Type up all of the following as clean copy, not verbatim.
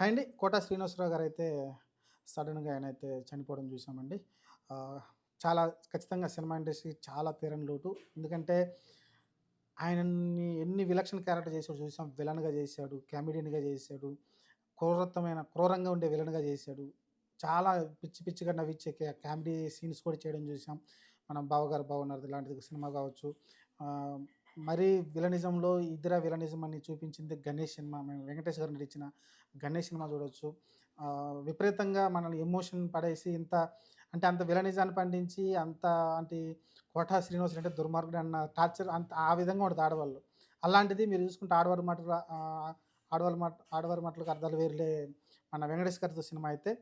Hi అండి. 'కోట శ్రీనివాసరావు' గారైతే సడెన్‌గా ఆయనైతే చనిపోవడం చూసామండి. ఆహ్, చాలా ఖచ్చితంగా సినిమా ఇండస్ట్రీకి చాలా తీరని లోటు. ఎందుకంటే ఆయనని ఎన్ని విలక్షణ క్యారెక్టర్ చేసాడో చూసాం. విలన్‌గా చేశాడు, కామెడియన్‌గా చేశాడు, క్రూరంగా ఉండే విలన్‌గా చేశాడు. చాలా పిచ్చి పిచ్చిగా నవ్విచ్చే కామెడీ సీన్స్ కూడా చేయడం చూసాం. మనం 'బావగారు బాగున్నారుది' ఇలాంటిది సినిమా కావచ్చు. ఆహ్, మరీ విలనిజంలో ఇద్దర విలనిజం అని చూపించింది 'గణేష్' సినిమా. మేము వెంకటేష్ గారు నటించిన 'గణేష్' సినిమా చూడొచ్చు. విపరీతంగా మనల్ని ఎమోషన్ పడేసి అంటే అంత విలనిజాన్ని పండించి అంత అంటే 'కోటా శ్రీనివాసులు' అంటే దుర్మార్గుడు అన్న టార్చర్ అంత ఆ విధంగా ఉంటది ఆడవాళ్ళు. అలాంటిది మీరు చూసుకుంటే ఆడవారి మాటలకు అర్థాలు వేరులే మన 'వెంకటేష్' గారితో సినిమా అయితే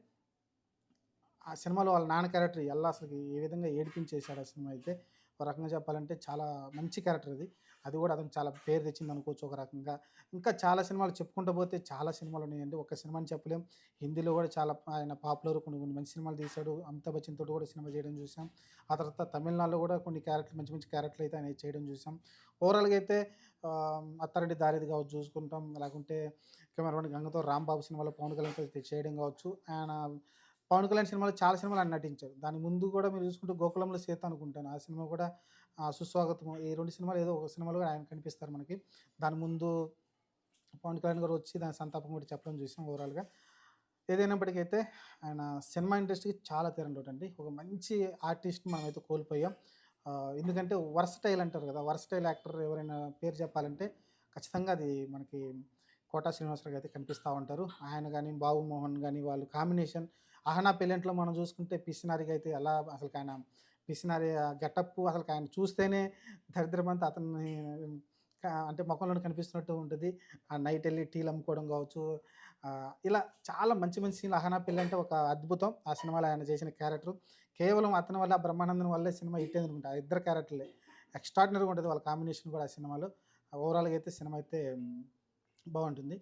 ఆ సినిమాలో వాళ్ళ నాన్న క్యారెక్టర్ అసలకి ఏ విధంగా ఏడిపించేసాడు ఆ సినిమా అయితే. ఒక రకంగా చెప్పాలంటే చాలా మంచి క్యారెక్టర్ అది. అది కూడా అతనికి చాలా పేరు తెచ్చిందనుకోవచ్చు ఒక రకంగా. ఇంకా చాలా సినిమాలు చెప్పుకుంటూ పోతే చాలా సినిమాలున్నాయండి. ఒక్క సినిమా అని చెప్పలేం. హిందీలో కూడా చాలా ఆయన పాపులర్ కొన్ని కొన్ని మంచి సినిమాలు తీశాడు. అమితాబ్ బచ్చన్ తోటి కూడా సినిమా చేయడం చూసాం. ఆ తర్వాత తమిళనాడులో కూడా కొన్ని క్యారెక్టర్లు మంచి మంచి క్యారెక్టర్లు అయితే ఆయన చేయడం చూసాం. ఓవరాల్‌గా అయితే 'అత్తారింటి దారేది' కావచ్చు చూసుకుంటాం. లేకుంటే 'కెమెరామన్ గంగతో రాంబాబు' సినిమాలో పవన్ కళ్యాణ్‌తో చేయడం కావచ్చు. ఆయన పవన్ కళ్యాణ్ సినిమాలో చాలా సినిమాలు ఆయన నటించారు. దాని ముందు కూడా మీరు చూసుకుంటే 'గోకులంలో సీత' అనుకుంటాను. ఆ సినిమా కూడా 'సుస్వాగతం' ఈ 2 సినిమాలు ఏదో ఒక సినిమాలో ఆయన కనిపిస్తారు మనకి. దాని ముందు పవన్ కళ్యాణ్ గారు వచ్చి దాని సంతాపం కూడా చెప్పడం చూసాం ఓవరాల్‌గా. ఏదైనప్పటికైతే ఆయన సినిమా ఇండస్ట్రీకి చాలా తీరని లోటండి. ఒక మంచి ఆర్టిస్ట్‌ని మనమైతే కోల్పోయాం. ఎందుకంటే వర్సటైల్ అంటారు కదా! వర్సటైల్ యాక్టర్ ఎవరైనా పేరు చెప్పాలంటే ఖచ్చితంగా అది మనకి 'కోటా శ్రీనివాసరావు' అయితే కనిపిస్తా ఉంటారు. ఆయన గాని, 'బాబు మోహన్' గాని వాళ్ళు కాంబినేషన్ 'ఆహనా పెళ్ళింట్లో' మనం చూసుకుంటే పిసినారిగా అయితే ఎలా అసలకాయన పిసినారి గెటప్పు అసలకాయన చూస్తేనే దరిద్రమంతా అతన్ని అంటే మొఖంలోనే కనిపిస్తున్నట్టు ఉంటది. ఆ నైటెళ్లి టీలు అమ్ముకోవడం కావచ్చు. ఇలా చాలా మంచి మంచి సీన్‌లు 'అహనా పెళ్ళి' అంటే ఒక అద్భుతం. ఆ సినిమాలో ఆయన చేసిన క్యారెక్టర్. కేవలం అతని వల్ల, బ్రహ్మానందం వల్లే సినిమా హిట్ అయిందనుకుంటా. ఆ ఇద్దరు క్యారెక్టర్‌లే. ఎక్స్‌ట్రార్డినరీగా ఉంటది వాళ్ళ కాంబినేషన్ కూడా ఆ సినిమాలో. ఓవరాల్‌గా అయితే సినిమా అయితే బావుంటుంది.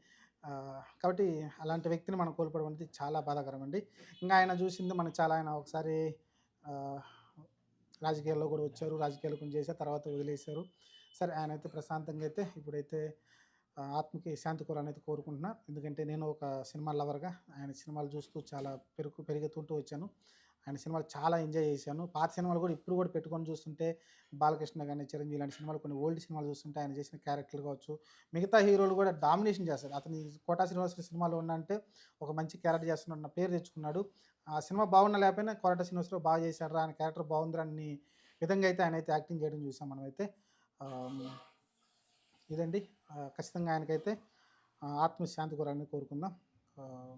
కాబట్టి అలాంటి వ్యక్తిని మనం కోల్పోవడం అనేది చాలా బాధాకరమండి. ఇంగా ఆయన చూసింది మనకు చాలా ఆయన ఒకసారి ఆహ్, రాజకీయాల్లో కూడా వచ్చారు. రాజకీయాలు కొన్ని చేశారు. తర్వాత వదిలేశారు. సరే ఆయనైతే ప్రశాంతంగా అయితే ఇప్పుడైతే ఆత్మకి శాంతి కూరాలనైతే కోరుకుంటున్నా. ఎందుకంటే నేను ఒక సినిమా లవర్‌గా ఆయన సినిమాలు చూస్తూ చాలా పెరుగుతుంటూ వచ్చాను. ఆయన సినిమాలు చాలా ఎంజాయ్ చేశాను. పాత సినిమాలు కూడా ఇప్పుడు కూడా పెట్టుకొని చూస్తుంటే 'బాలకృష్ణ' గాని, 'చిరంజీవి' లాంటి సినిమాలు కొన్ని ఓల్డ్ సినిమాలు చూస్తుంటే ఆయన చేసిన క్యారెక్టర్‌లు కావచ్చు, మిగతా హీరోలు కూడా డామినేషన్ చేస్తారు. అతని 'కోటా శ్రీనివాసరావు' సినిమాలో అంటే ఒక మంచి క్యారెక్టర్ చేస్తున్నాడన్న పేరు తెచ్చుకున్నాడు. ఆ సినిమా బాగున్నా లేకపోయినా 'కోటా శ్రీనివాసరావు' బాగా చేశాడురా! ఆయన క్యారెక్టర్ బాగుందిరా అన్ని విధంగా అయితే ఆయనైతే యాక్టింగ్ చేయడం చూసాం మనమైతే. ఆహ్, ఇదండి. ఖచ్చితంగా ఆయనకైతే ఆత్మ శాంతి కోరాలని కోరుకుందాం. ఆహ్